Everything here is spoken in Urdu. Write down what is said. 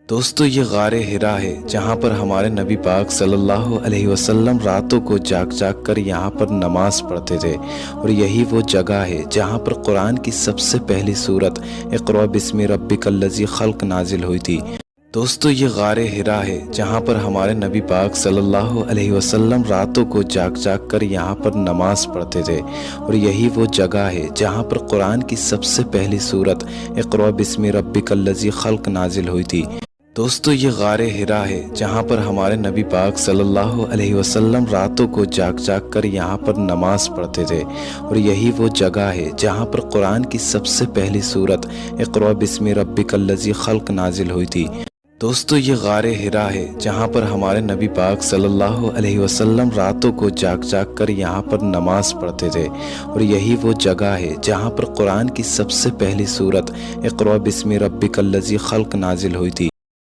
دوستو یہ غار حرا ہے جہاں پر ہمارے نبی پاک صلی اللہ علیہ وسلم راتوں کو جاگ جاگ کر یہاں پر نماز پڑھتے تھے، اور یہی وہ جگہ ہے جہاں پر قرآن کی سب سے پہلی سورت اقرأ بسم ربک الذی خلق نازل ہوئی تھی۔ دوستو یہ غار حرا ہے جہاں پر ہمارے نبی پاک صلی اللہ علیہ وسلم راتوں کو جاگ جاگ کر یہاں پر نماز پڑھتے تھے، اور یہی وہ جگہ ہے جہاں پر قرآن کی سب سے پہلی سورت اقرأ بسم ربک الذی خلق نازل ہوئی تھی۔ دوستو یہ غار حرا ہے جہاں پر ہمارے نبی پاک صلی اللہ علیہ وسلم راتوں کو جاگ جاگ کر یہاں پر نماز پڑھتے تھے، اور یہی وہ جگہ ہے جہاں پر قرآن کی سب سے پہلی سورت اقرأ بسم ربک الذی خلق نازل ہوئی تھی۔ دوستو یہ غار حرا ہے جہاں پر ہمارے نبی پاک صلی اللہ علیہ وسلم راتوں کو جاگ جاگ کر یہاں پر نماز پڑھتے تھے، اور یہی وہ جگہ ہے جہاں پر قرآن کی سب سے پہلی سورت اقرأ بسم ربک الذی خلق نازل ہوئی تھی۔